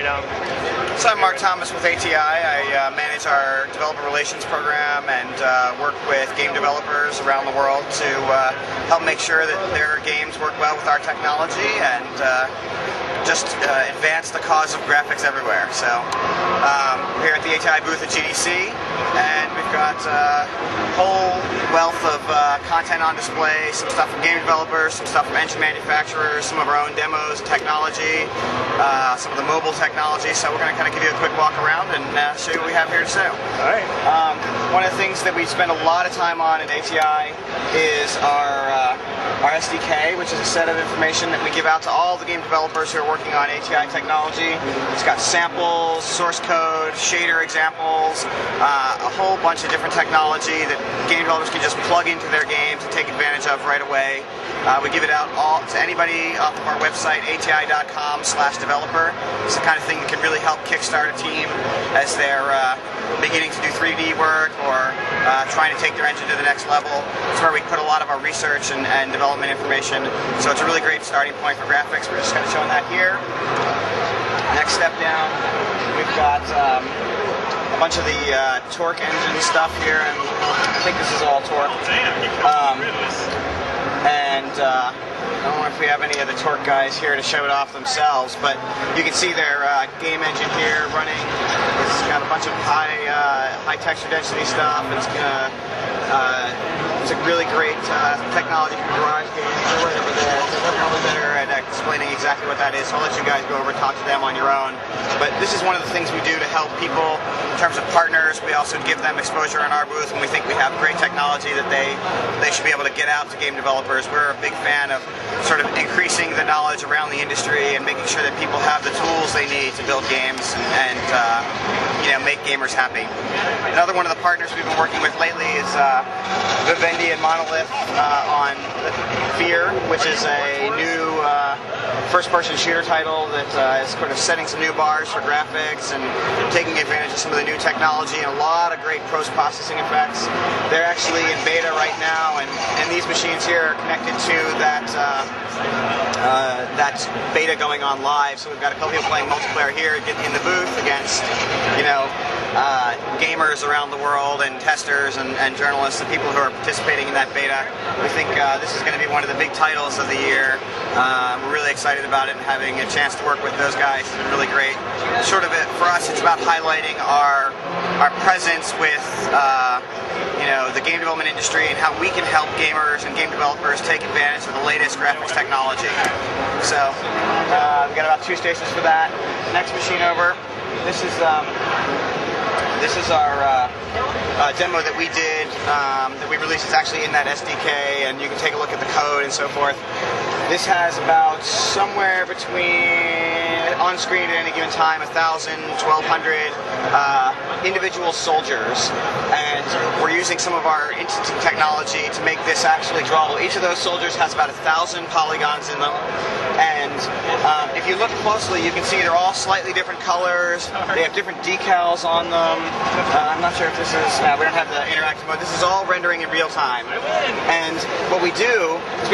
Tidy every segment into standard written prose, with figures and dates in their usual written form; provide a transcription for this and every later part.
right. So I'm Mark Thomas with ATI. I manage our developer relations program and work with game developers around the world to help make sure that their games work well with our technology and just advance the cause of graphics everywhere. So we're here at the ATI booth at GDC, and we've got a whole wealth of content on display, some stuff from game developers, some stuff from engine manufacturers, some of our own demos, technology, some of the mobile technology. So we're going to kind of give you a quick walk around and show you what we have here to sell. All right. One of the things that we spend a lot of time on at ATI is our SDK, which is a set of information that we give out to all the game developers who are working on ATI technology. It's got samples, source code, shader examples, a whole bunch of different technology that game developers can just plug into their games and take advantage of right away. We give it out all to anybody off of our website, ati.com/developer. It's the kind of thing that can really help kickstart a team as they're beginning to do 3D work or trying to take their engine to the next level. It's where we put a lot of our research and development information. So it's a really great starting point for graphics. We're just kind of showing that here. Next step down, we've got a bunch of the torque engine stuff here, and I think this is all torque. I don't know if we have any of the torque guys here to show it off themselves, but you can see their game engine here running. It's got a bunch of high texture density stuff. It's a really great technology for garage games. They're right over there. So they're probably better at explaining exactly what that is. So I'll let you guys go over and talk to them on your own. But this is one of the things we do to help people in terms of partners. We also give them exposure in our booth when we think we have great technology that they should be able to get out to game developers. We're a big fan of sort of increasing the knowledge around the industry and making sure that people have the tools they need to build games and make gamers happy. Another one of the partners we've been working with lately is Vivendi and Monolith on Fear, which is a new first-person shooter title that is sort of setting some new bars for graphics and taking advantage of some of the new technology and a lot of great post-processing effects. They're actually in beta right now, and these machines here are connected to that beta going on live. So we've got a couple people playing multiplayer here in the booth against, gamers around the world and testers and journalists and people who are participating in that beta. We think this is going to be one of the big titles of the year. We're really excited about it, and having a chance to work with those guys has been really great. Sort of for us, it's about highlighting our presence with the game development industry and how we can help gamers and game developers take advantage of the latest graphics technology. So we've got about 2 stations for that. Next machine over. This is our demo that we did, that we released. It's actually in that SDK, and you can take a look at the code and so forth. This has about somewhere between, on screen at any given time, 1,000, 1,200 individual soldiers, and we're using some of our instancing technology to make this actually drawable. Each of those soldiers has about 1,000 polygons in them, and if you look closely, you can see they're all slightly different colors. They have different decals on them. I'm not sure if this is, we don't have the interactive mode. This is all rendering in real time. And what we do is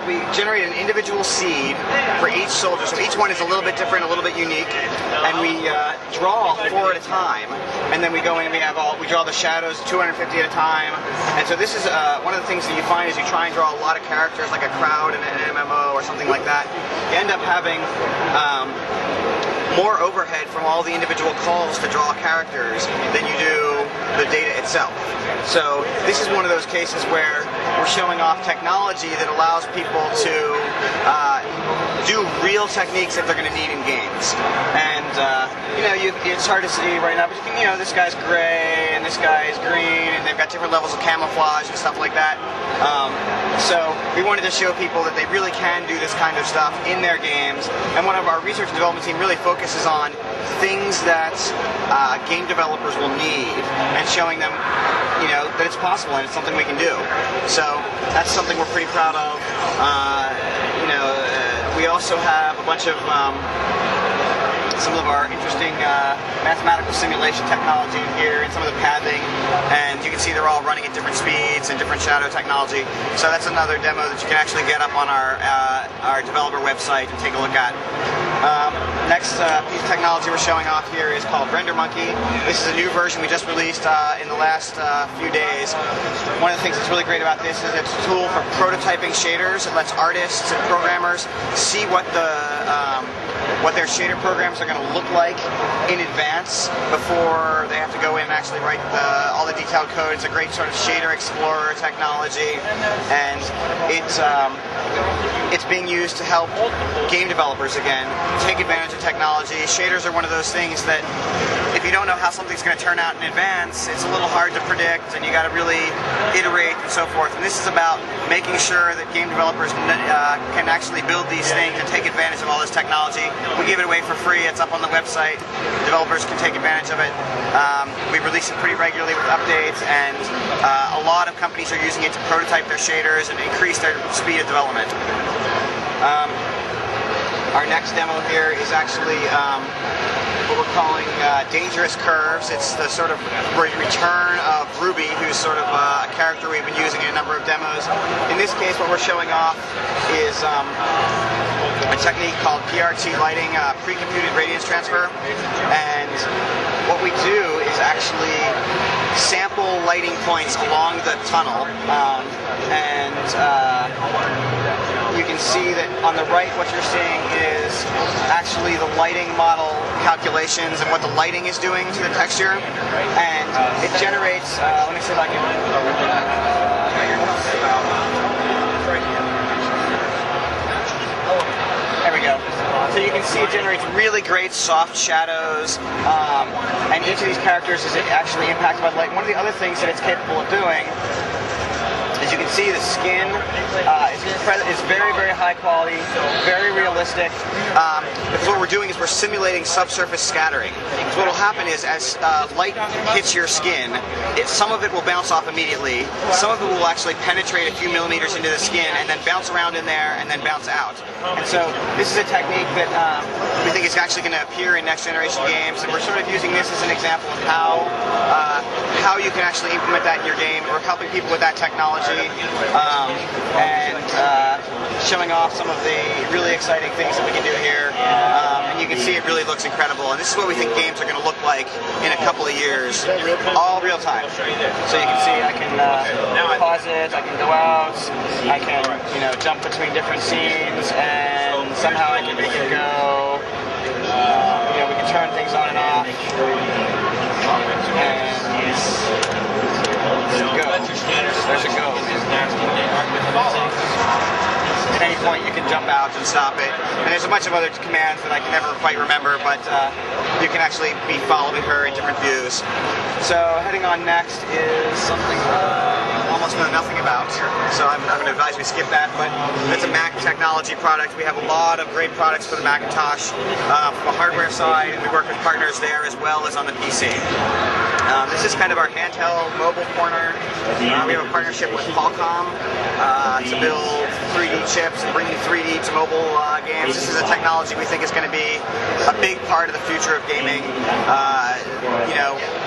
we generate an individual seed for each soldier. So each one is a little bit different, a little bit unique. And we draw 4 at a time. And then we go in and we draw the shadows 250 at a time. And so this is one of the things that you find is you try and draw a lot of characters, like a crowd in an MMO or something like that. You end up having more overhead from all the individual calls to draw characters than you do the data itself. So this is one of those cases where we're showing off technology that allows people to do real techniques that they're going to need in games. And it's hard to see right now, but this guy's gray and this guy's green, and they've got different levels of camouflage and stuff like that. So we wanted to show people that they really can do this kind of stuff in their games. And one of our research and development team really focuses on things that game developers will need, and showing them, that it's possible and it's something we can do. So that's something we're pretty proud of. We also have a bunch of some of our interesting mathematical simulation technology in here, and some of the pathing, and you can see they're all running at different speeds and different shadow technology. So that's another demo that you can actually get up on our developer website and take a look at. Next piece of technology we're showing off here is called Render Monkey. This is a new version we just released in the last few days. One of the things that's really great about this is it's a tool for prototyping shaders. It lets artists and programmers see what their shader programs are going to look like in advance before they have to go in and actually write all the detailed code. It's a great sort of shader explorer technology, and it's being used to help game developers again take advantage of technology. Shaders are one of those things that if you don't know how something's going to turn out in advance, it's a little hard to predict, and you got to really iterate and so forth. And this is about making sure that game developers can actually build these things and take advantage of all this technology. We give it away for free. It's up on the website. Developers can take advantage of it. We release it pretty regularly with updates, and a lot of companies are using it to prototype their shaders and increase their speed of development. Our next demo here is actually what we're calling Dangerous Curves. It's the sort of return of Ruby, who's sort of a character we've been using in a number of demos. In this case, what we're showing off is a technique called PRT lighting, pre-computed radiance transfer. And what we do is actually sample lighting points along the tunnel, and you can see that on the right what you're seeing is actually the lighting model calculations and what the lighting is doing to the texture, and it generates, let me see if I can, there we go. So you can see it generates really great soft shadows, and each of these characters is actually impacted by light. One of the other things that it's capable of doing, as you can see, the skin is very, very high quality, very realistic. Because what we're doing is we're simulating subsurface scattering. Because what will happen is as light hits your skin, some of it will bounce off immediately, some of it will actually penetrate a few millimeters into the skin and then bounce around in there and then bounce out. And so this is a technique that we think is actually going to appear in next generation games, and we're sort of using this as an example of how you can actually implement that in your game. We're helping people with that technology, and showing off some of the really exciting things that we can do here. And you can see it really looks incredible. And this is what we think games are going to look like in a couple of years, all real time. So you can see I can pause it, I can go out, I can jump between different scenes, and somehow I can make it go. We can turn things on and off. And go. There's a go. At any point you can jump out and stop it. And there's a bunch of other commands that I can never quite remember, but you can actually be following her in different views. So heading on next is something almost know nothing about, so I'm going to advise we skip that, but it's a Mac technology product. We have a lot of great products for the Macintosh from a hardware side, and we work with partners there as well as on the PC. This is kind of our handheld mobile corner. We have a partnership with Qualcomm to build 3D chips and bringing 3D to mobile games. This is a technology we think is going to be a big part of the future of gaming.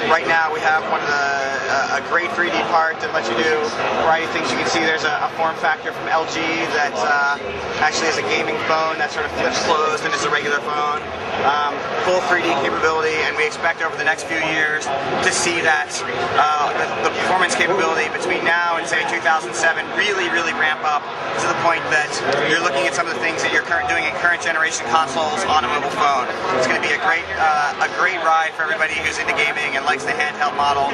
Right now we have a great 3D part that lets you do a variety of things. You can see there's a form factor from LG that actually is a gaming phone that sort of flips closed and is a regular phone. Full 3D capability, and we expect over the next few years to see that the performance capability between now and say 2007 really ramp up to the point that you're looking at some of the things that you're doing in current generation consoles on a mobile phone. It's going to be a great ride for everybody who's into gaming and likes the handheld model.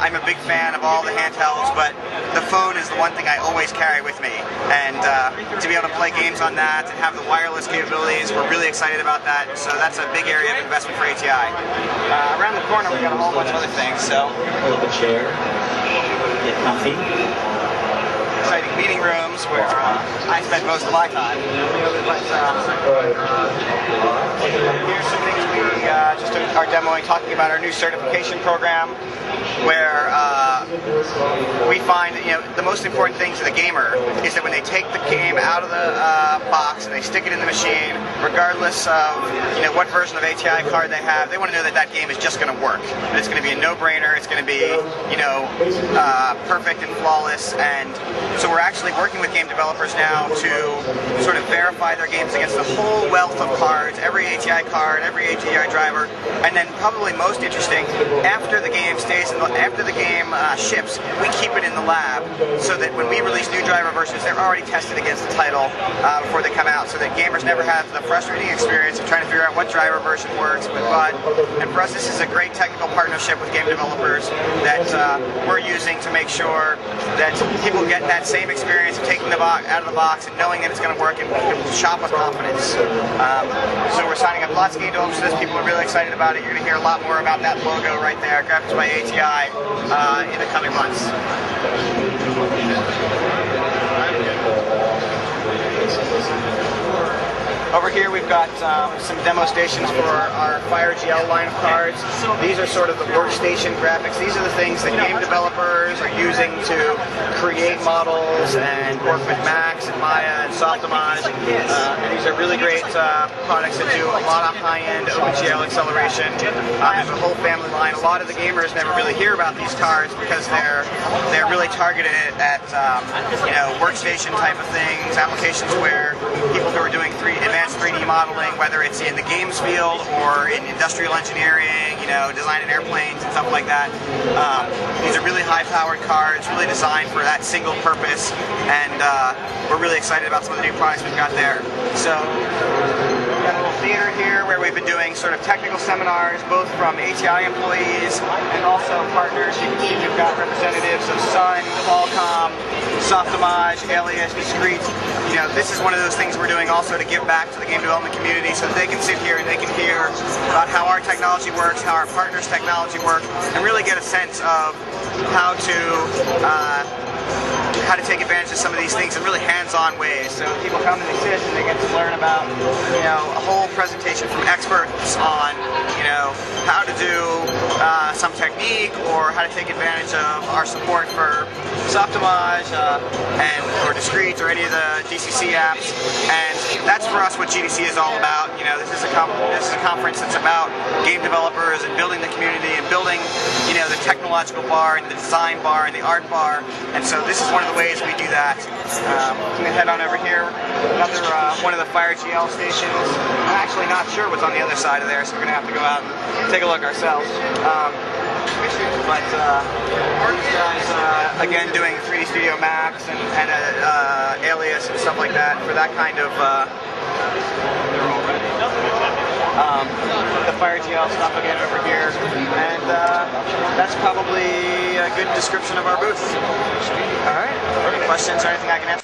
I'm a big fan of all the handhelds, but the phone is the one thing I always carry with me, and to be able to play games on that and have the wireless capabilities, we're really excited about that. So that's a big area of investment for ATI. Around the corner, we've got a whole bunch of other things. So, pull up a chair, get comfy. Exciting meeting rooms where I spend most of my time. But here's some things we just are demoing, talking about our new certification program, where we find that the most important thing to the gamer is that when they take the game out of the box box and they stick it in the machine, regardless of what version of ATI card they have. They want to know that that game is just going to work. That it's going to be a no-brainer. It's going to be perfect and flawless. And so we're actually working with game developers now to sort of verify their games against the whole wealth of cards, every ATI card, every ATI driver, and then probably most interesting, after the game ships, we keep it in the lab so that when we release new driver versions, they're already tested against the title before they come out, so that gamers never have the frustrating experience of trying to figure out what driver version works with what. And for us, this is a great technical partnership with game developers that we're using to make sure that people get that same experience of taking the box out of the box and knowing that it's going to work and shop with confidence. So we're signing up lots of game developers for this. People are really excited about it. You're going to hear a lot more about that logo right there, graphics by ATI, in the coming months. Over here we've got some demo stations for our Fire GL line of cards. These are sort of the workstation graphics. These are the things that game developers are using to create models and work with Max and Maya and Softimage. And these are really great products that do a lot of high-end OpenGL acceleration. There's a whole family line. A lot of the gamers never really hear about these cards because they're really targeted at workstation type of things, applications where people who are doing advanced 3D modeling, whether it's in the games field or in industrial engineering, designing airplanes and stuff like that. These are really high-powered cards, really designed for that single purpose, and we're really excited about some of the new products we've got there. So we've got a little theater here where we've been doing sort of technical seminars, both from ATI employees and also partners. You can see we've got representatives of Sun, Qualcomm, Softimage, Alias, Discrete. This is one of those things we're doing also to give back to the game development community so that they can sit here and they can hear about how our technology works, how our partners' technology work, and really get a sense of how to take advantage of some of these things in really hands-on ways. So people come and they sit and they get to learn about a whole presentation from experts on how to do some technique or how to take advantage of our support for Softimage or Discrete or any of the DCC apps. And that's for us what GDC is all about. This is a conference that's about game developers and building the community and building the technological bar and the design bar and the art bar. And so this is one of the ways we do that. I'm going to head on over here. Another one of the Fire GL stations. I'm actually not sure what's on the other side of there, so we're going to have to go out and take a look ourselves. But these guys, again, doing 3D Studio Max and Alias and stuff like that for that kind of the Fire GL stuff again over here, and that's probably a good description of our booth. All right, any questions or anything I can answer?